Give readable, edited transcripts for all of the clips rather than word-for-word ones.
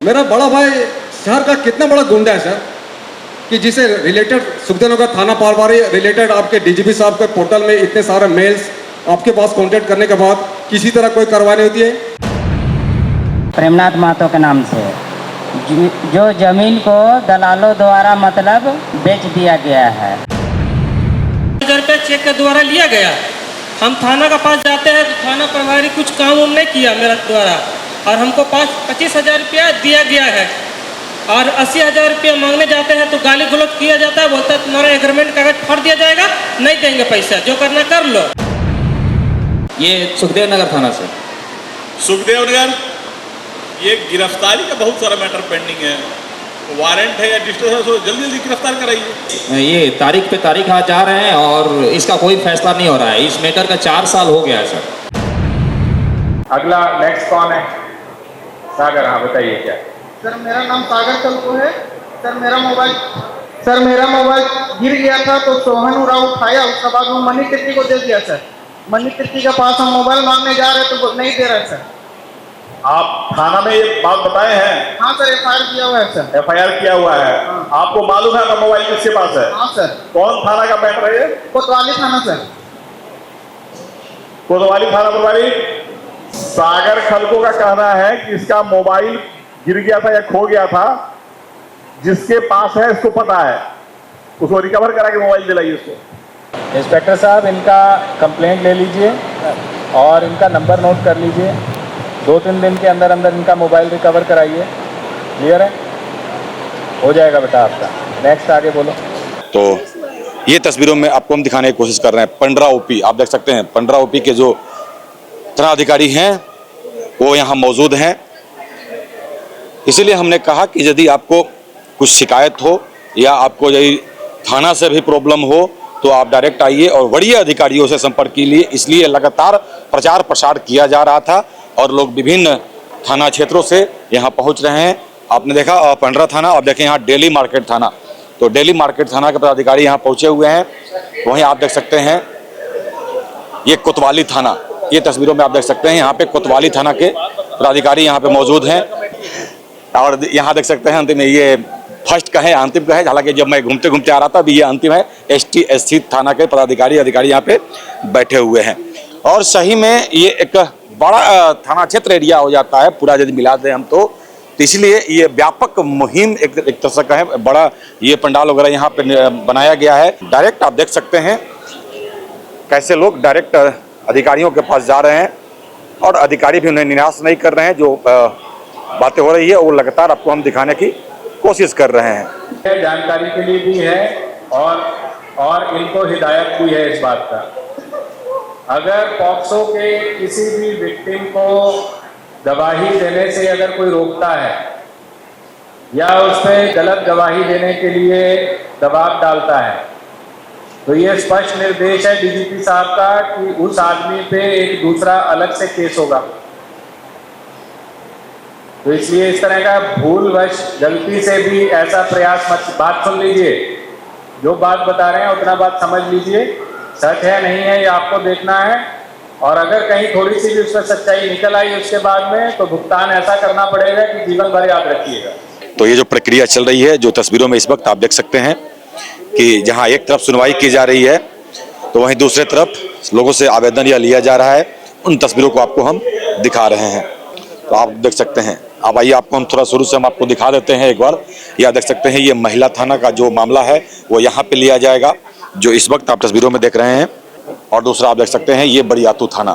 मेरा बड़ा भाई शहर का कितना बड़ा गुंडा है सर कि जिसे रिलेटेड सुखदेव नगर थाना पारवारी रिलेटेड आपके डीजीपी साहब के पोर्टल में इतने सारे मेल्स आपके पास कांटेक्ट करने के बाद किसी तरह कोई कार्रवाई नहीं होती है। प्रेमनाथ महतो के नाम से जो जमीन को दलालों द्वारा मतलब बेच दिया गया है। 1000 रुपया चेक के द्वारा लिया गया। हम थाना का पास जाते हैं तो थाना प्रभारी कुछ काम नहीं किया मेरा द्वारा और हमको 25,000 रुपया दिया गया है और 80,000 रुपया मांगने जाते हैं तो गाली गलौज किया जाता है। बोलता है तुम्हारा एग्रीमेंट कागज फाड़ दिया जाएगा, नहीं देंगे पैसा, जो करना कर लो। ये सुखदेव नगर थाना से। सुखदेव नगर ये गिरफ्तारी का बहुत सारा मैटर पेंडिंग है, वारंट है या डिस्ट्रिक्ट है, तो जल्दी जल्दी गिरफ्तार कराइए। ये तारीख पे तारीख आज जा रहे हैं और इसका कोई फैसला नहीं हो रहा है। इस मैटर का 4 साल हो गया है सर। अगला नेक्स्ट कौन है? सागर, हाँ बताइए क्या? सर मेरा नाम सागर कल्को है। सर मेरा मोबाइल गिर गया था तो सोहन उराव उठाया, उसके बाद वो मनी तिर्की को दे दिया सर। मनी तिर्की के पास हम मोबाइल मांगने जा रहे तो नहीं दे रहे सर। आप थाना में ये बात बताए हैं? हाँ सर, FIR किया हुआ है सर। FIR किया हुआ है। हाँ। आपको मालूम है आपका मोबाइल किसके पास है? हाँ सर। कौन थाना का मैटर है ये? कोतवाली थाना सर। कोतवाली थाना प्रभारी सागर खलको का कहना है कि इसका मोबाइल गिर गया था या खो गया था, जिसके पास है इसको पता है, उसको रिकवर करा के मोबाइल दिलाइए उसको। इंस्पेक्टर साहब, इनका कंप्लेंट ले लीजिए और इनका नंबर नोट कर लीजिए। 2-3 दिन के अंदर अंदर इनका मोबाइल रिकवर कराइए। क्लियर है? हो जाएगा बेटा आपका। नेक्स्ट आगे बोलो। तो ये तस्वीरों में आपको हम दिखाने की कोशिश कर रहे हैं पंडरा ओपी। आप देख सकते हैं पंडरा ओपी के जो थाना अधिकारी हैं वो यहाँ मौजूद हैं। इसीलिए हमने कहा कि यदि आपको कुछ शिकायत हो या आपको यदि थाना से भी प्रॉब्लम हो तो आप डायरेक्ट आइए और वरीय अधिकारियों से संपर्क कीजिए। इसलिए लगातार प्रचार प्रसार किया जा रहा था और लोग विभिन्न थाना क्षेत्रों से यहाँ पहुँच रहे हैं। आपने देखा पंडरा थाना, आप देखें यहाँ डेली मार्केट थाना, तो डेली मार्केट थाना के पदाधिकारी यहाँ पहुँचे हुए हैं। वहीं आप देख सकते हैं ये कोतवाली थाना, ये तस्वीरों में आप देख सकते हैं यहाँ पे कोतवाली थाना के पदाधिकारी यहाँ पे मौजूद हैं। और यहाँ देख सकते हैं अंतिम, ये फर्स्ट का है, अंतिम का है। हालांकि जब मैं घूमते घूमते आ रहा था अभी ये अंतिम है। ST थाना के पदाधिकारी अधिकारी यहाँ पे बैठे हुए हैं। और सही में ये एक बड़ा थाना क्षेत्र एरिया हो जाता है पूरा यदि मिला दें हम तो इसलिए ये व्यापक मुहिम एक तरह से कहें, बड़ा ये पंडाल वगैरह यहाँ पे बनाया गया है। डायरेक्ट आप देख सकते हैं कैसे लोग डायरेक्ट अधिकारियों के पास जा रहे हैं और अधिकारी भी उन्हें निराश नहीं कर रहे हैं। जो बातें हो रही है वो लगातार आपको हम दिखाने की कोशिश कर रहे हैं। जानकारी के लिए भी है और इनको हिदायत भी है इस बात का, अगर पॉक्सो के किसी भी विक्टिम को गवाही देने से अगर कोई रोकता है या उस पर गलत गवाही देने के लिए दबाव डालता है तो ये स्पष्ट निर्देश है DGP साहब का कि उस आदमी पे एक दूसरा अलग से केस होगा। तो इसलिए इस तरह का भूलवश गलती से भी ऐसा प्रयास मत। बात सुन लीजिए, जो बात बता रहे हैं उतना बात समझ लीजिए, सच है नहीं है ये आपको देखना है। और अगर कहीं थोड़ी सी भी उसमें सच्चाई निकल आई उसके बाद में तो भुगतान ऐसा करना पड़ेगा कि जीवन भर याद रखिएगा। तो ये जो प्रक्रिया चल रही है, जो तस्वीरों में इस वक्त आप देख सकते हैं कि जहां एक तरफ सुनवाई की जा रही है तो वहीं दूसरे तरफ लोगों से आवेदन या लिया जा रहा है। उन तस्वीरों को आपको हम दिखा रहे हैं, तो आप देख सकते हैं। अब आइए आपको हम थोड़ा शुरू से हम आपको दिखा देते हैं एक बार। यह देख सकते हैं ये महिला थाना का जो मामला है वो यहाँ पे लिया जाएगा, जो इस वक्त आप तस्वीरों में देख रहे हैं। और दूसरा आप देख सकते हैं ये बरियातू थाना,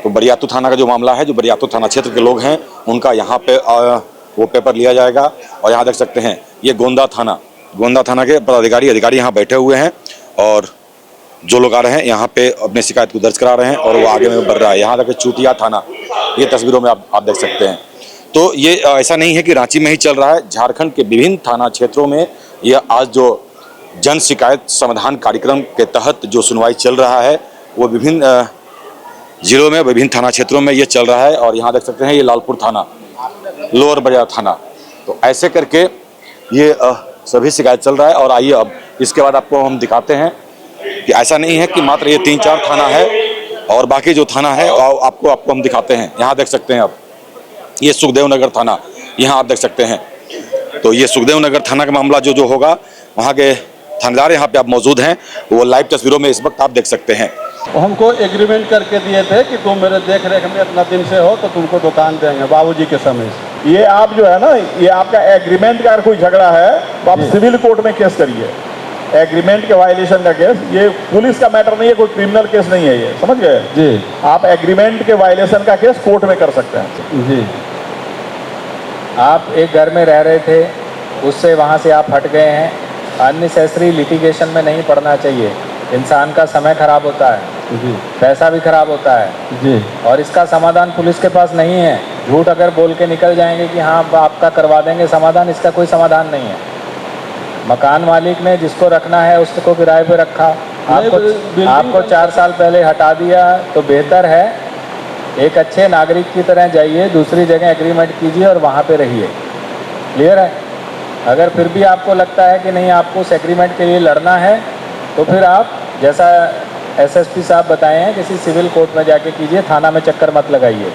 तो बरियातू थाना का जो मामला है, जो बरियातू थाना क्षेत्र के लोग हैं उनका यहाँ पे वो पेपर लिया जाएगा। और यहाँ देख सकते हैं ये गोंदा थाना के पदाधिकारी अधिकारी यहाँ बैठे हुए हैं और जो लोग आ रहे हैं यहाँ पे अपनी शिकायत को दर्ज करा रहे हैं और वो आगे में बढ़ रहा है। यहाँ तक चूतिया थाना, ये तस्वीरों में आप देख सकते हैं। तो ये ऐसा नहीं है कि रांची में ही चल रहा है, झारखंड के विभिन्न थाना क्षेत्रों में यह आज जो जन शिकायत समाधान कार्यक्रम के तहत जो सुनवाई चल रहा है वो विभिन्न जिलों में, विभिन्न थाना क्षेत्रों में ये चल रहा है। और यहाँ देख सकते हैं ये लालपुर थाना, लोअर बाजार थाना, तो ऐसे करके ये सभी शिकायत चल रहा है। और आइए अब इसके बाद आपको हम दिखाते हैं कि ऐसा नहीं है कि मात्र ये 3-4 थाना है और बाकी जो थाना है आपको हम दिखाते हैं। यहाँ देख सकते हैं आप ये सुखदेव नगर थाना, यहाँ आप देख सकते हैं। तो ये सुखदेव नगर थाना का मामला जो होगा, वहाँ के थानेदार यहाँ पे आप मौजूद हैं, वो लाइव तस्वीरों में इस वक्त आप देख सकते हैं। हमको एग्रीमेंट करके दिए थे कि तुम मेरे देख रेख में इतना दिन से हो तो तुमको दुकान देंगे, बाबूजी के समय से। ये आप जो है ना, ये आपका एग्रीमेंट का अगर कोई झगड़ा है तो आप सिविल कोर्ट में केस करिए। एग्रीमेंट के वायलेशन का केस, ये पुलिस का मैटर नहीं है, कोई क्रिमिनल केस नहीं है, ये समझ गए जी। आप एग्रीमेंट के वायलेशन का केस कोर्ट में कर सकते हैं जी। आप एक घर में रह रहे थे, उससे वहाँ से आप हट गए हैं। अननेसेसरी लिटिगेशन में नहीं पड़ना चाहिए, इंसान का समय खराब होता है जी, पैसा भी खराब होता है जी। और इसका समाधान पुलिस के पास नहीं है। झूठ अगर बोल के निकल जाएंगे कि हाँ आपका करवा देंगे समाधान, इसका कोई समाधान नहीं है। मकान मालिक ने जिसको रखना है उसको किराए पे रखा, आपको 4 साल पहले हटा दिया तो बेहतर है। एक अच्छे नागरिक की तरह जाइए, दूसरी जगह एग्रीमेंट कीजिए और वहाँ पे रहिए। क्लियर है? अगर फिर भी आपको लगता है कि नहीं आपको उस एग्रीमेंट के लिए लड़ना है तो फिर आप जैसा एसएसपी साहब बताए हैं किसी सिविल कोर्ट में जाके कीजिए, थाना में चक्कर मत लगाइए,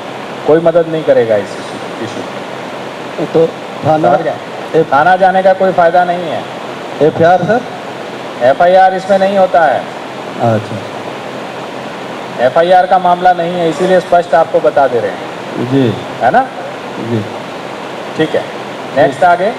कोई मदद नहीं करेगा इस इशू। तो थाना जाने का कोई फ़ायदा नहीं है। FIR sir? FIR इसमें नहीं होता है। अच्छा FIR का मामला नहीं है, इसीलिए स्पष्ट आपको बता दे रहे हैं, जी, है ना? जी। ठीक है, नेक्स्ट आगे।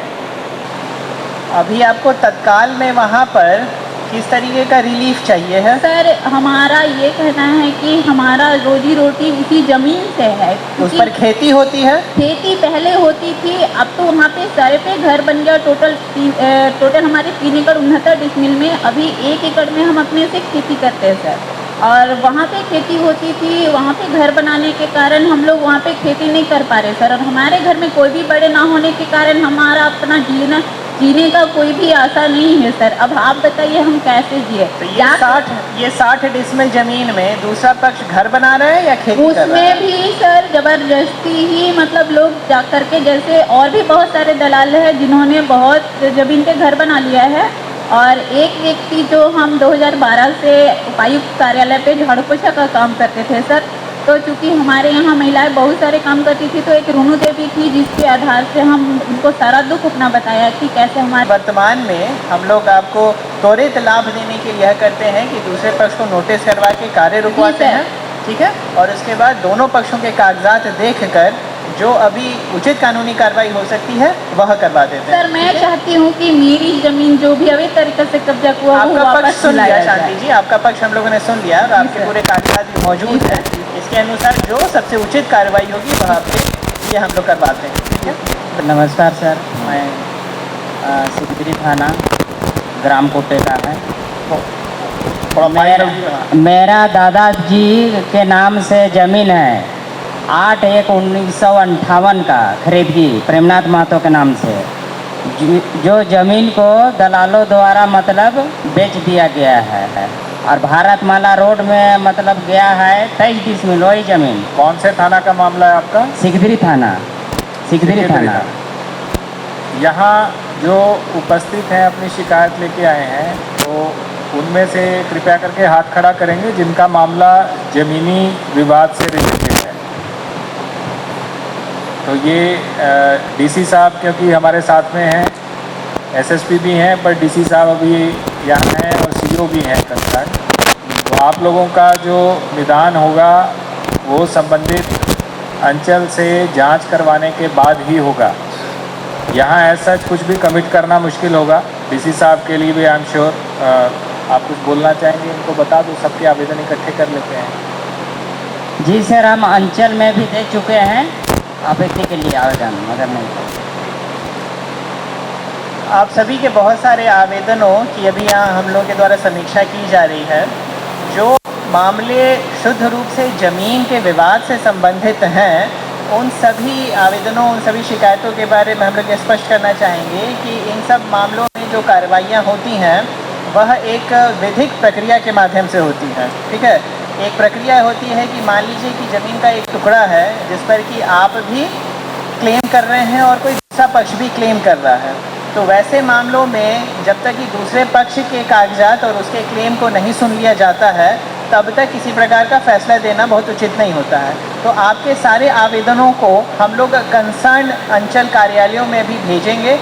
अभी आपको तत्काल में वहाँ पर किस तरीके का रिलीफ चाहिए है? सर हमारा ये कहना है कि हमारा रोजी रोटी उसी ज़मीन से है। उस पर खेती होती है? खेती पहले होती थी, अब तो वहाँ पे सारे पे घर बन गया। टोटल हमारे 3 एकड़ 69 डिसमिल में अभी 1 एकड़ में हम अपने से खेती करते हैं सर। और वहाँ पे खेती होती थी, वहाँ पे घर बनाने के कारण हम लोग वहाँ पे खेती नहीं कर पा रहे सर। और हमारे घर में कोई भी बड़े ना होने के कारण हमारा अपना जीने का कोई भी आशा नहीं है सर। अब आप बताइए हम कैसे जिए? तो ये 60 डिसमिल जमीन में दूसरा पक्ष घर बना रहा है या खेती कर रहा है? उसमें भी सर जबरदस्ती ही मतलब लोग जा करके, जैसे और भी बहुत सारे दलाल हैं जिन्होंने बहुत जमीन पे घर बना लिया है। और एक व्यक्ति जो हम 2012 से उपायुक्त कार्यालय पे झाड़ू पोछा का काम करते थे सर, तो चूँकि हमारे यहाँ महिलाएं बहुत सारे काम करती थी, तो एक रुनु देवी थी जिसके आधार से हम उनको सारा दुख अपना बताया कि कैसे हमारे। वर्तमान में हम लोग आपको त्वरित लाभ देने के लिए यह करते हैं कि दूसरे पक्ष को नोटिस करवा के कार्य रुकवाते हैं, ठीक है, और उसके बाद दोनों पक्षों के कागजात देखकर जो अभी उचित कानूनी कार्रवाई हो सकती है वह करवा देते हैं। सर मैं चाहती हूँ कि मेरी जमीन जो भी अवैध तरीके से कब्जा हुआ वो आपका पक्ष वापस सुन लिया दिलाया शांति जाए। जी, आपका पक्ष हम लोगों ने सुन लिया और आपके पूरे कागजात भी मौजूद है। इसके अनुसार जो सबसे उचित कार्रवाई होगी वह आपके लिए हम लोग करवाते हैं, ठीक है। नमस्कार सर, मैं सिकदरी थाना ग्राम कोटे का है। मेरा दादाजी के नाम से ज़मीन है 8/1/1958 का खरीद की प्रेमनाथ महतो के नाम से, जो ज़मीन को दलालों द्वारा मतलब बेच दिया गया है। और भारतमाला रोड में मतलब गया है 23 डिसमिल वही ज़मीन। कौन से थाना का मामला है आपका? सिकदरी थाना। यहाँ जो उपस्थित हैं अपनी शिकायत लेके आए हैं, तो उनमें से कृपया करके हाथ खड़ा करेंगे जिनका मामला ज़मीनी विवाद से रिलेटेड है। तो ये डीसी साहब क्योंकि हमारे साथ में हैं, एसएसपी भी हैं, पर डीसी साहब अभी यहाँ हैं और सीओ भी हैं कंसर्न। तो आप लोगों का जो निदान होगा वो संबंधित अंचल से जांच करवाने के बाद ही होगा। यहाँ ऐसा कुछ भी कमिट करना मुश्किल होगा। डीसी साहब के लिए भी आई एम श्योर आप कुछ बोलना चाहेंगे, इनको बता दो, सबके आवेदन इकट्ठे कर लेते हैं। जी सर, हम अंचल में भी दे चुके हैं अपेक्षी के लिए आवेदन, मगर नहीं। आप सभी के बहुत सारे आवेदनों की अभी यहाँ हम लोगों के द्वारा समीक्षा की जा रही है। जो मामले शुद्ध रूप से ज़मीन के विवाद से संबंधित हैं, उन सभी आवेदनों, उन सभी शिकायतों के बारे में हम लोग ये स्पष्ट करना चाहेंगे कि इन सब मामलों में जो कार्रवाइयाँ होती हैं वह एक विधिक प्रक्रिया के माध्यम से होती हैं, ठीक है। एक प्रक्रिया होती है कि मान लीजिए कि ज़मीन का एक टुकड़ा है जिस पर कि आप भी क्लेम कर रहे हैं और कोई दूसरा पक्ष भी क्लेम कर रहा है, तो वैसे मामलों में जब तक कि दूसरे पक्ष के कागजात और उसके क्लेम को नहीं सुन लिया जाता है तब तक किसी प्रकार का फैसला देना बहुत उचित नहीं होता है। तो तो आपके सारे आवेदनों को हम लोग कंसर्न अंचल कार्यालयों में भी भेजेंगे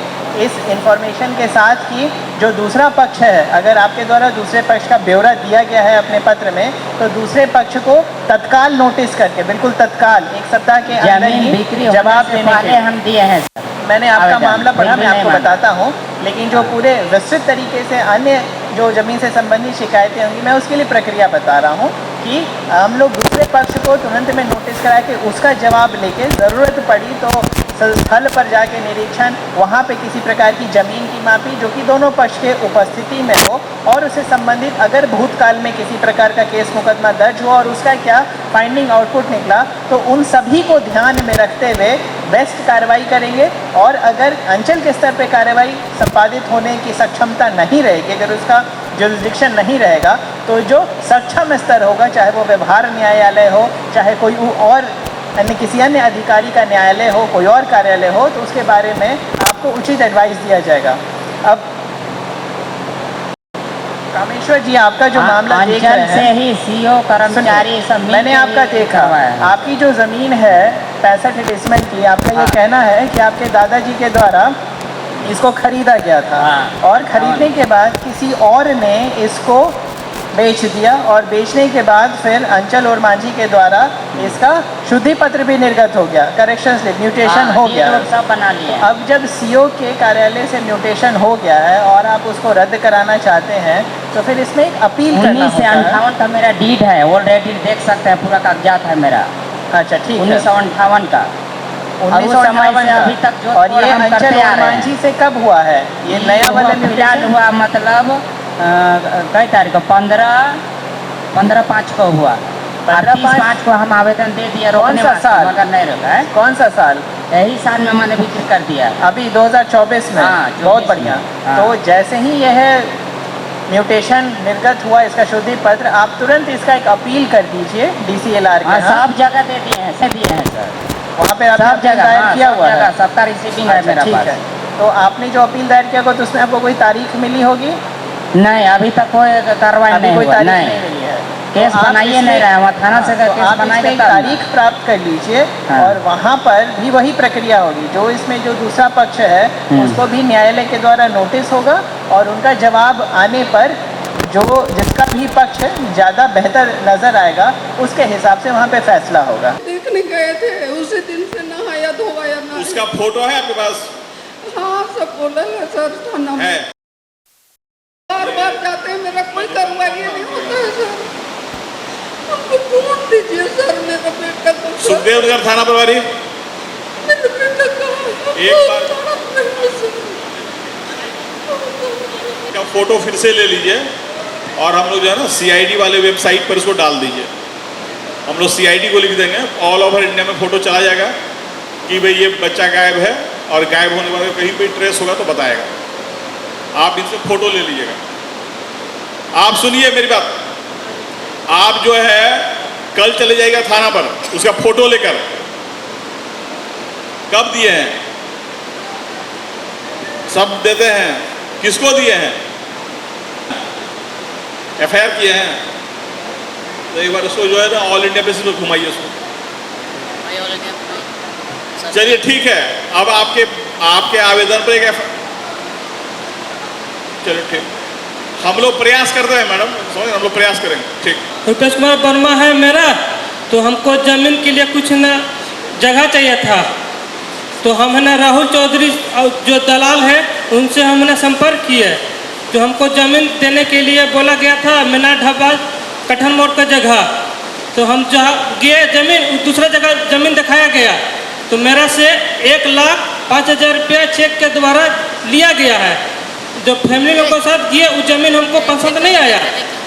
इस इंफॉर्मेशन के साथ कि जो दूसरा पक्ष है, अगर आपके द्वारा दूसरे पक्ष का ब्यौरा दिया गया है अपने पत्र में, तो दूसरे पक्ष को तत्काल नोटिस करके, बिल्कुल तत्काल 1 सप्ताह के अंदर जमीन ही बिक्री जवाब होने से देने पहले के हम दिए हैं सर। मैंने आपका आवेदन। मामला पढ़ा, हम मैं नहीं आपको मानते। बताता हूँ, लेकिन जो पूरे विस्तृत तरीके से अन्य जो ज़मीन से संबंधित शिकायतें होंगी, मैं उसके लिए प्रक्रिया बता रहा हूँ कि हम लोग दूसरे पक्ष को तुरंत में नोटिस करा के उसका जवाब लेके ज़रूरत पड़ी तो स्थल पर जाके निरीक्षण, वहाँ पे किसी प्रकार की ज़मीन की मापी जो कि दोनों पक्ष के उपस्थिति में हो, और उससे संबंधित अगर भूतकाल में किसी प्रकार का केस मुकदमा दर्ज हुआ और उसका क्या फाइंडिंग आउटपुट निकला, तो उन सभी को ध्यान में रखते हुए बेस्ट कार्रवाई करेंगे। और अगर अंचल के स्तर पे कार्रवाई संपादित होने की सक्षमता नहीं रहेगी, अगर उसका जुरिस्डिक्शन नहीं रहेगा, तो जो सक्षम स्तर होगा, चाहे वो व्यवहार न्यायालय हो, चाहे कोई और किसी अन्य अधिकारी का न्यायालय हो, कोई और कार्यालय हो, तो उसके बारे में आपको उचित एडवाइस दिया जाएगा। अब कामेश्वर जी, आपका जो मामला देख रहे अंचल से हैं, ही सीओ कर्मचारी सब मिल मैंने के आपका ये देखा, करवाया है। आपकी जो ज़मीन है 65 डिसमिल की, आपका ये कहना है कि आपके दादाजी के द्वारा इसको खरीदा गया था, और खरीदने के बाद किसी और ने इसको बेच दिया, और बेचने के बाद फिर अंचल और मांझी के द्वारा इसका शुद्धि पत्र भी निर्गत हो गया, करेक्शन स्लिप, म्यूटेशन हो गया। सब बना लिए। अब जब सीओ के कार्यालय से म्यूटेशन हो गया है और आप उसको रद्द कराना चाहते हैं, तो फिर इसमें एक अपील करना 1958 का मेरा डीड है, ऑलरेडी देख सकते हैं, पूरा कागजात है मेरा। अच्छा, ठीक है। 1958 का। 1958 अभी तक जो और ये हम अंचल करते आ और रहे हैं। मांझी से कब हुआ है ये नया वाला फिलहाल म्यूटेशन? हुआ मतलब कई तारीख को 15/5 को हुआ। 30/5 को हम आवेदन दे दिया रोकने कौन सा साल? मगर नहीं रोका है। कौन सा साल? यही साल में मैंने बिक्री कर दिया। अभी 2024 में। हाँ, बहुत 24 बढ़िया। में। हाँ। तो जैसे ही यह म्यूटेशन निर्गत हुआ, इसका शुद्धि पत्र, आप तुरंत इसका एक अपील कर दीजिए DCLR के यहाँ। सब जगह दे दिए हैं, सब दिए हैं सर। वहाँ पे आपने सब अपील जगह दायर किया हुआ है? सबका रिसीविंग है अच्छा, मेरा ठीक पास। है। तो आपने जो अपील दायर किया तो उसमें आपको कोई तारीख मिली होगी? नहीं, अभी तक कोई कार्रवाई अभी नहीं कोई हुआ। तारीख नहीं नहीं मिली है। केस तो आप बनाइए इसमें- नहीं रहा, वहाँ थाना से हाँ, तो केस आप बनाएंगे इसमें तब ना। तारीख प्राप्त कर लीजिए, हाँ। और वहाँ पर भी वही प्रक्रिया होगी, जो इसमें जो दूसरा पक्ष है उसको भी न्यायालय के द्वारा नोटिस होगा, और उनका जवाब आने पर जो जिसका भी पक्ष ज़्यादा बेहतर नज़र आएगा उसके हिसाब से वहाँ पे फैसला होगा। देखने गए थे, उसी दिन से नहाया धोवाया ना। उसका फोटो है आपके पास? हाँ, सब बोले है सर, थाना में है। बार बार जाते हैं, मेरा कोई कार्रवाई नहीं होता है सर। हमको ढूंढ दीजिए सर, मेरा बेटा को सर। सुखदेव नगर थाना प्रभारी, मेरा बेटा कहाँ है? एक बार- का फोटो फिर से ले लीजिए, और हम लोग जो है ना CID वाले वेबसाइट पर इसको डाल दीजिए। हम लोग CID को लिख देंगे, ऑल ओवर इंडिया में फोटो चला जाएगा कि भाई ये बच्चा गायब है, और गायब होने के बाद कहीं भी ट्रेस होगा तो बताएगा। आप इनसे फोटो ले लीजिएगा। आप सुनिए मेरी बात, आप जो है कल चले जाइएगा थाना पर उसका फोटो लेकर। कब दिए हैं? सब देते हैं। किसको दिए हैं? FIR किए हैं? तो एक बार उसको जो है ना ऑल इंडिया बेसिस पर घुमाइए उसको। चलिए ठीक है, अब आपके आवेदन पर एक चलिए ठीक, हम लोग प्रयास करते हैं मैडम, समझ, हम लोग प्रयास करेंगे। ठीक। रुपेश कुमार वर्मा है मेरा, तो हमको ज़मीन के लिए कुछ न जगह चाहिए था, तो हम है ना राहुल चौधरी जो दलाल है उनसे हमने संपर्क किए, जो हमको ज़मीन देने के लिए बोला गया था मीना ढाबा कठन मोड़ का जगह। तो हम जहाँ गए ज़मीन, दूसरा जगह ज़मीन दिखाया गया, तो मेरा से 1,05,000 रुपया चेक के द्वारा लिया गया है। जो फैमिली लोग के साथ गए वो ज़मीन हमको पसंद नहीं आया,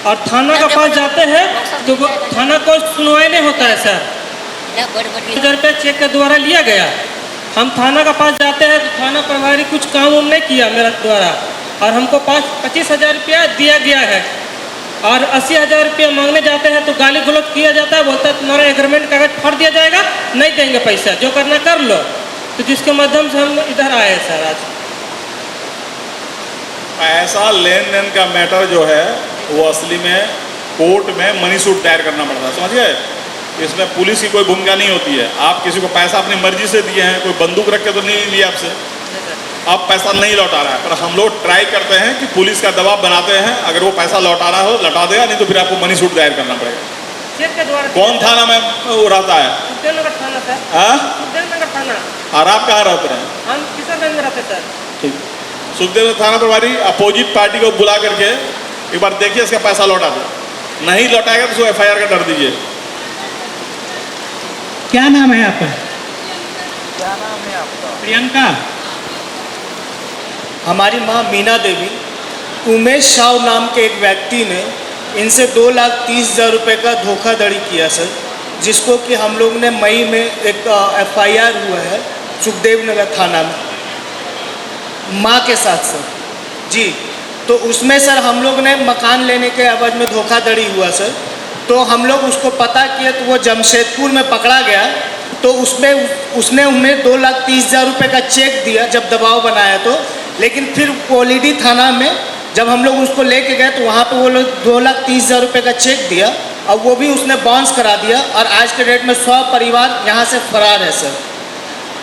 और थाना के पास जाते हैं तो वो थाना को सुनवाई नहीं होता है सर। 1,000 रुपया चेक के द्वारा लिया गया, हम थाना के पास जाते हैं तो थाना प्रभारी कुछ काम उम नहीं किया मेरा द्वारा, और हमको 25,000 रुपया दिया गया है, और 80,000 रुपया मांगने जाते हैं तो गाली गलौज किया जाता है, बोलता है तुम्हारा एग्रीमेंट कागज फाड़ दिया जाएगा, नहीं देंगे पैसा, जो करना कर लो। तो जिसके माध्यम से हम इधर आए हैं सर आज। पैसा लेन देन का मैटर जो है वो असली में कोर्ट में मनी सूट दायर करना पड़ता है, समझ गए? इसमें पुलिस की कोई भूमिका नहीं होती है। आप किसी को पैसा अपनी मर्जी से दिए हैं, कोई बंदूक रख के तो नहीं लिया आपसे, आप पैसा नहीं लौटा रहा है। पर हम लोग ट्राई करते हैं कि पुलिस का दबाव बनाते हैं, अगर वो पैसा लौटा रहा हो लौटा देगा, नहीं तो फिर आपको मनी सूट दायर करना पड़ेगा। चेक के द्वारा कौन थाना में वो रहता है? सुखदेव नगर थाना सर। हाँ? सुखदेव नगर थाना। और आप कहाँ रहते हैं? हम किशनगंज में रहते सर। ठीक, सुखदेव थाना प्रभारी अपोजिट पार्टी को बुला करके एक बार देखिए इसका पैसा लौटा दो, नहीं लौटाएगा तो उसको FIR का डर दीजिए। क्या नाम है आपका? क्या नाम है आपका? प्रियंका। हमारी माँ मीना देवी, उमेश साव नाम के एक व्यक्ति ने इनसे 2,30,000 रुपये का धोखाधड़ी किया सर, जिसको कि हम लोग ने मई में एक FIR हुआ है सुखदेव नगर थाना में माँ के साथ सर जी। तो उसमें सर हम लोग ने मकान लेने के एवज में धोखाधड़ी हुआ सर, तो हम लोग उसको पता किया तो वो जमशेदपुर में पकड़ा गया। तो उसने उन्हें 2,30,000 रुपये का चेक दिया जब दबाव बनाया तो, लेकिन फिर कोलीडी थाना में जब हम लोग उसको लेके गए तो वहाँ पे वो लोग 2,30,000 रुपये का चेक दिया और वो भी उसने बाउंस करा दिया और आज के डेट में 100 परिवार यहाँ से फरार है सर।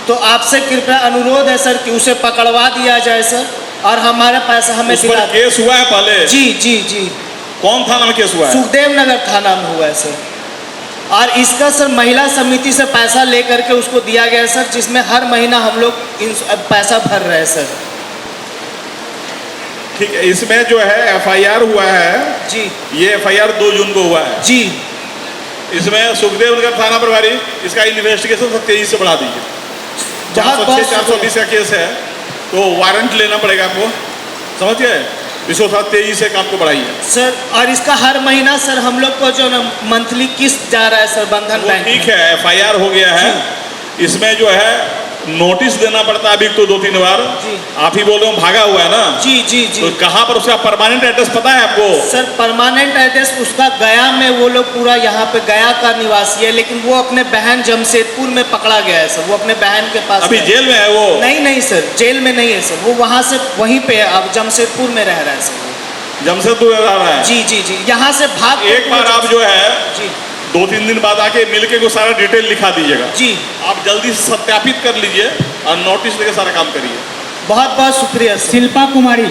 तो आपसे कृपया अनुरोध है सर कि उसे पकड़वा दिया जाए सर और हमारा पैसा हमें उस पर केस हुआ है पहले? जी जी जी। कौन थाना में केस हुआ है? सुखदेव नगर थाना में हुआ है सर। और इसका सर महिला समिति से पैसा लेकर के उसको दिया गया सर, जिसमें हर महीना हम लोग पैसा भर रहे हैं सर। ठीक है, इसमें जो है FIR हुआ है जी, ये FIR 2 जून को हुआ है जी। इसमें सुखदेव नगर थाना प्रभारी इसका इन्वेस्टिगेशन 23 से बढ़ा दीजिए। 406-420 का केस है तो वारंट लेना पड़ेगा आपको, समझ गए? इसको 23 से काम को बढ़ाइए सर। और इसका हर महीना सर हम लोग को जो मंथली किस्त जा रहा है सर बंधन बैंक। ठीक है, FIR हो गया है, इसमें जो है नोटिस देना पड़ता है अभी तो 2-3 बार। आप ही बोल रहे हो भागा हुआ है ना? जी जी जी। तो कहाँ पर उसका परमानेंट एड्रेस पता है आपको? सर परमानेंट एड्रेस उसका गया में, वो लोग पूरा यहाँ पे गया का निवासी है, लेकिन वो अपने बहन जमशेदपुर में पकड़ा गया है सर। वो अपने बहन के पास अभी जेल में है वो? नहीं सर, जेल में नहीं है सर, वो वहाँ से वहीं पे है, अब जमशेदपुर में रह रहा है सर। जमशेदपुर में रह रहा है? जी जी जी। यहाँ से भाग एक बार आप जो है जी 2-3 दिन बाद आके मिलके को सारा डिटेल लिखा दीजिएगा जी। आप जल्दी से सत्यापित कर लीजिए और नोटिस लेके सारा काम करिए। बहुत बहुत शुक्रिया। शिल्पा कुमारी।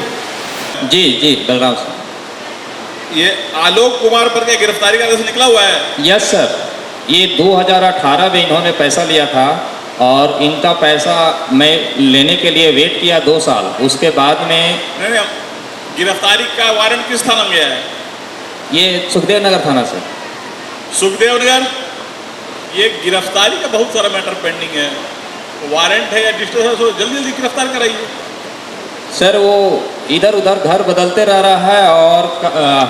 जी जी बलराम सर। ये आलोक कुमार पर क्या गिरफ्तारी का आदेश निकला हुआ है? यस सर, ये 2018 में इन्होंने पैसा लिया था और इनका पैसा मैं लेने के लिए वेट किया 2 साल। उसके बाद में नहीं, गिरफ्तारी का वारंट किस थाना में गया है? ये सुखदेव नगर थाना से। सुखदेव नगर, ये गिरफ्तारी का बहुत सारा मैटर पेंडिंग है, वारंट है या डिस्ट्रेस है, जल्दी जल्दी गिरफ्तार कराइए। सर वो इधर उधर घर बदलते रह रहा है और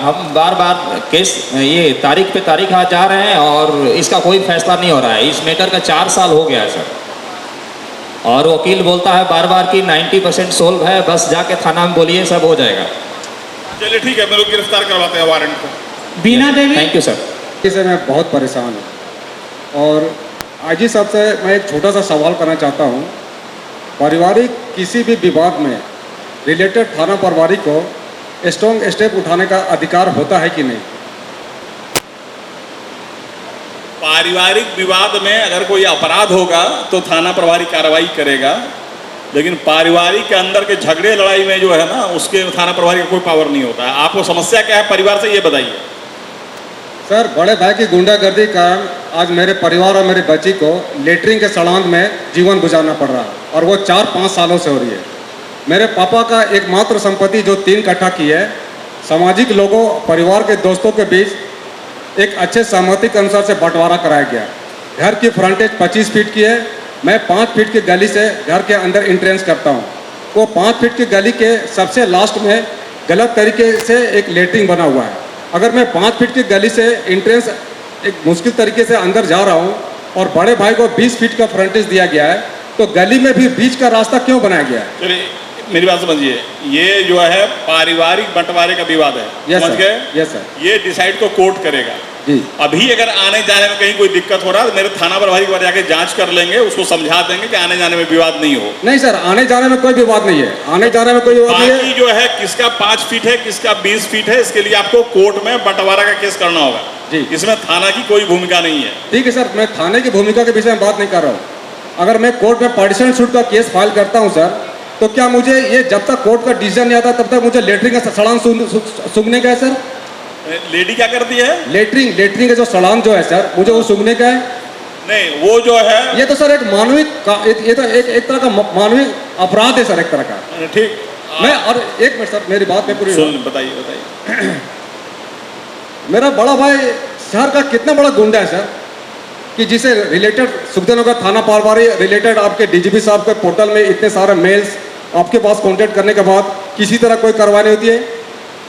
हम बार बार केस ये तारीख पे तारीख आ जा रहे हैं और इसका कोई फैसला नहीं हो रहा है। इस मैटर का 4 साल हो गया है सर और वकील बोलता है बार बार कि 90% सोल्व है, बस जाके थाना में बोलिए सब हो जाएगा। चलिए ठीक है, मैं लोग गिरफ्तार करवाते हैं वारंट को। Beena Devi. Thank you sir. इससे मैं बहुत परेशान हूँ और आईजी साहब से मैं एक छोटा सा सवाल करना चाहता हूँ। पारिवारिक किसी भी विवाद में रिलेटेड थाना प्रभारी को स्ट्रॉन्ग स्टेप उठाने का अधिकार होता है कि नहीं? पारिवारिक विवाद में अगर कोई अपराध होगा तो थाना प्रभारी कार्रवाई करेगा, लेकिन पारिवारिक के अंदर के झगड़े लड़ाई में जो है ना उसके थाना प्रभारी का कोई पावर नहीं होता है। आपको समस्या क्या है परिवार से, ये बताइए। सर, बड़े भाई की गुंडागर्दी के कारण आज मेरे परिवार और मेरी बच्ची को लेटरिन के सड़ांध में जीवन गुजारना पड़ रहा है और वो 4-5 सालों से हो रही है। मेरे पापा का एकमात्र संपत्ति जो 3 कट्ठा की है, सामाजिक लोगों परिवार के दोस्तों के बीच एक अच्छे सहमति के अनुसार से बंटवारा कराया गया। घर की फ्रंटेज 25 फीट की है, मैं 5 फीट की गली से घर के अंदर एंट्रेंस करता हूँ। वो 5 फीट की गली के सबसे लास्ट में गलत तरीके से एक लेटरिन बना हुआ है। अगर मैं 5 फीट की गली से एंट्रेंस एक मुश्किल तरीके से अंदर जा रहा हूँ और बड़े भाई को 20 फीट का फ्रंटेज दिया गया है, तो गली में भी बीच का रास्ता क्यों बनाया गया है? चलिए मेरी बात समझिए, ये जो है पारिवारिक बंटवारे का विवाद है, समझ गए? Yes sir. ये डिसाइड तो कोर्ट करेगा जी। अभी अगर आने जाने में कहीं कोई दिक्कत हो रहा है तो मेरे थाना प्रभारी को जाके जांच कर लेंगे, उसको समझा देंगे कि आने जाने में विवाद नहीं हो। नहीं सर, आने जाने में कोई विवाद नहीं है, आने जाने में कोई विवाद नहीं है। जो है किसका 5 फीट है किसका 20 फीट है, इसके लिए आपको कोर्ट में बंटवारा का केस करना होगा। जी। इसमें थाना की कोई भूमिका नहीं है। ठीक है सर, मैं थाने की भूमिका के विषय में बात नहीं कर रहा हूँ। अगर मैं कोर्ट में पार्टीशन शूट का केस फाइल करता हूँ सर, तो क्या मुझे ये जब तक कोर्ट का डिसीजन नहीं आता तब तक मुझे लेटरिन का सड़ान सूंघने का है सर? लेडी क्या करती है? लेटरिन का जो सड़ान जो है सर, मुझे वो सूंघने का है? नहीं, वो जो है ये तो सर एक मानवीय ये तो एक तरह का मानवीय अपराध है सर, एक तरह का। ठीक। मैं और एक मिनट सर, मेरी बात में पूरी बताइए। मेरा बड़ा भाई शहर का कितना बड़ा गुंडा है सर, कि जिसे रिलेटेड सुखदेव नगर थाना पारवारी रिलेटेड आपके डीजीपी साहब के पोर्टल में इतने सारे मेल्स आपके पास कांटेक्ट करने के बाद किसी तरह कोई कार्रवाई नहीं होती है।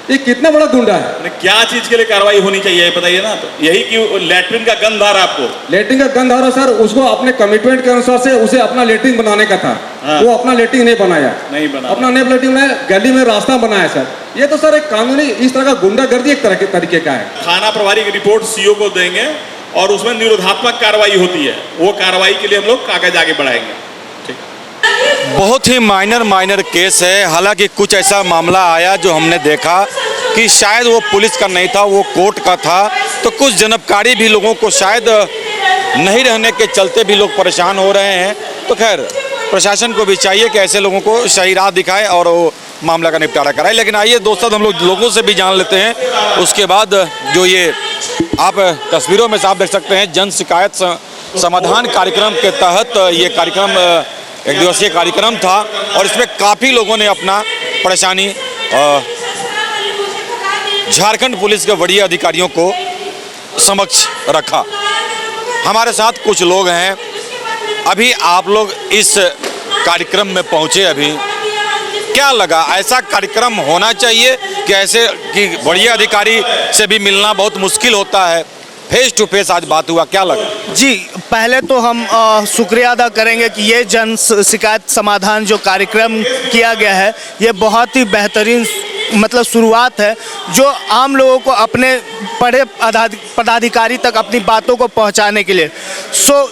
ये कितना बड़ा गुंडा है? क्या चीज के लिए कार्रवाई होनी चाहिए बताइए ना। तो यही कि लेटरिन का गंध आ रहा है आपको? लेटरिन का गंध आ रहा सर, उसको अपने कमिटमेंट के अनुसार से उसे अपना लेटरिन बनाने का था। हाँ। वो अपना लेटरिन नहीं बनाया, अपना नेप लेटरिन बनाया, गली में रास्ता बनाया सर। ये तो सर एक कानूनी इस तरह का गुंडागर्दी एक तरह के तरीके का है। थाना प्रभारी की रिपोर्ट सीओ को देंगे और उसमें निरोधात्मक कार्रवाई होती है, वो कार्रवाई के लिए हम लोग कागज आगे बढ़ाएंगे। बहुत ही माइनर केस है। हालांकि कुछ ऐसा मामला आया जो हमने देखा कि शायद वो पुलिस का नहीं था, वो कोर्ट का था, तो कुछ जनपकारी भी लोगों को शायद नहीं रहने के चलते भी लोग परेशान हो रहे हैं। तो खैर प्रशासन को भी चाहिए कि ऐसे लोगों को सही राह दिखाए और वो मामला का निपटारा कराए। लेकिन आइए दोस्तों, हम लोगों से भी जान लेते हैं। उसके बाद जो ये आप तस्वीरों में साफ देख सकते हैं, जन शिकायत समाधान कार्यक्रम के तहत ये कार्यक्रम एक दिवसीय कार्यक्रम था और इसमें काफ़ी लोगों ने अपना परेशानी झारखंड पुलिस के वरीय अधिकारियों को समक्ष रखा। हमारे साथ कुछ लोग हैं। अभी आप लोग इस कार्यक्रम में पहुंचे, अभी क्या लगा? ऐसा कार्यक्रम होना चाहिए कि ऐसे कि वरीय अधिकारी से भी मिलना बहुत मुश्किल होता है, फेस टू फेस आज बात हुआ, क्या लगा? जी, पहले तो हम शुक्रिया अदा करेंगे कि ये जन शिकायत समाधान जो कार्यक्रम किया गया है, ये बहुत ही बेहतरीन मतलब शुरुआत है, जो आम लोगों को अपने बड़े पदाधिकारी तक अपनी बातों को पहुंचाने के लिए।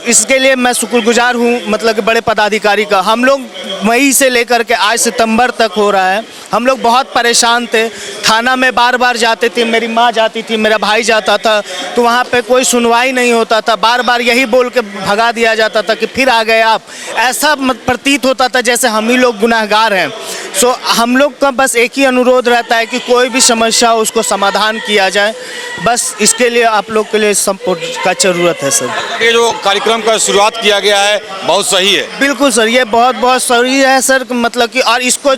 इसके लिए मैं शुक्रगुजार हूं, मतलब कि बड़े पदाधिकारी का। हम लोग मई से लेकर के आज सितंबर तक हो रहा है, हम लोग बहुत परेशान थे। थाना में बार बार जाते थे, मेरी माँ जाती थी, मेरा भाई जाता था, तो वहाँ पे कोई सुनवाई नहीं होता था। बार बार यही बोल के भगा दिया जाता था कि फिर आ गए आप। ऐसा प्रतीत होता था जैसे हम ही लोग गुनाहगार हैं। हम लोग का बस एक ही अनुरोध रहता है कि कोई भी समस्या हो उसको समाधान किया जाए। बस इसके लिए आप लोग के लिए सपोर्ट का ज़रूरत है सर। ये जो कार्यक्रम का शुरुआत किया गया है बहुत सही है। बिल्कुल सर, ये बहुत सही है सर, मतलब कि और इसको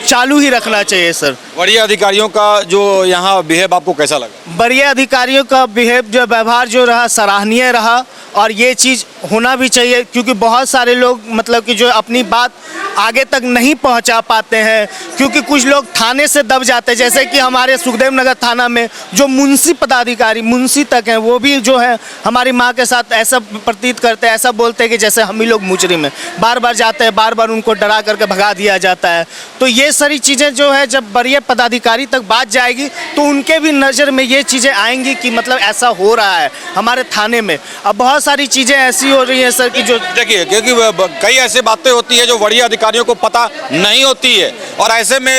चालू ही रखना चाहिए सर। वरीय अधिकारियों का जो यहाँ बिहेव आपको कैसा लगा? वरीय अधिकारियों का बिहेव जो व्यवहार जो रहा सराहनीय रहा, और ये चीज़ होना भी चाहिए, क्योंकि बहुत सारे लोग मतलब कि जो अपनी बात आगे तक नहीं पहुंचा पाते हैं, क्योंकि कुछ लोग थाने से दब जाते हैं। जैसे कि हमारे सुखदेव नगर थाना में जो मुंशी पदाधिकारी, मुंशी तक हैं, वो भी जो है हमारी माँ के साथ ऐसा प्रतीत करते हैं, ऐसा बोलते हैं कि जैसे हम ही लोग मुजरिम हैं। बार बार जाते हैं, बार बार उनको डरा करके भगा दिया जाता है। तो ये सारी चीज़ें जो है जब वरीय पदाधिकारी तक बात जाएगी तो उनके भी नज़र में ये चीज़ें आएंगी कि मतलब ऐसा हो रहा है हमारे थाने में। अब बहुत सारी चीज़ें ऐसी हो रही हैं सर कि जो देखिए, क्योंकि कई ऐसी बातें होती है जो वरीय अधिकारियों को पता नहीं होती है, और ऐसे में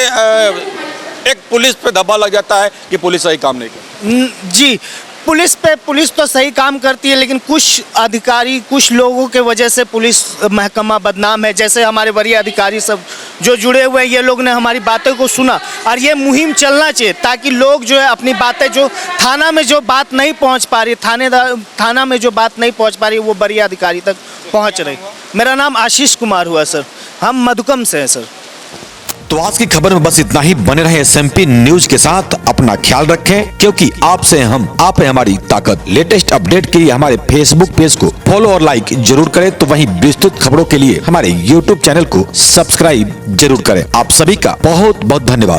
एक पुलिस पे धब्बा लग जाता है कि पुलिस सही काम नहीं करती। जी, पुलिस तो सही काम करती है, लेकिन कुछ अधिकारी, कुछ लोगों के वजह से पुलिस महकमा बदनाम है। जैसे हमारे वरीय अधिकारी सब जो जुड़े हुए हैं, ये लोग ने हमारी बातों को सुना, और ये मुहिम चलना चाहिए ताकि लोग जो है अपनी बातें जो थाना में जो बात नहीं पहुंच पा रही, थाना में जो बात नहीं पहुंच पा रही, वो वरीय अधिकारी तक पहुंच रही। मेरा नाम आशीष कुमार हुआ सर, हम मधुकम से हैं सर। तो आज की खबर में बस इतना ही। बने रहे SMP न्यूज के साथ, अपना ख्याल रखें, क्योंकि आपसे हम, आप है हमारी ताकत। लेटेस्ट अपडेट के लिए हमारे फेसबुक पेज को फॉलो और लाइक जरूर करें, तो वहीं विस्तृत खबरों के लिए हमारे YouTube चैनल को सब्सक्राइब जरूर करें। आप सभी का बहुत बहुत धन्यवाद।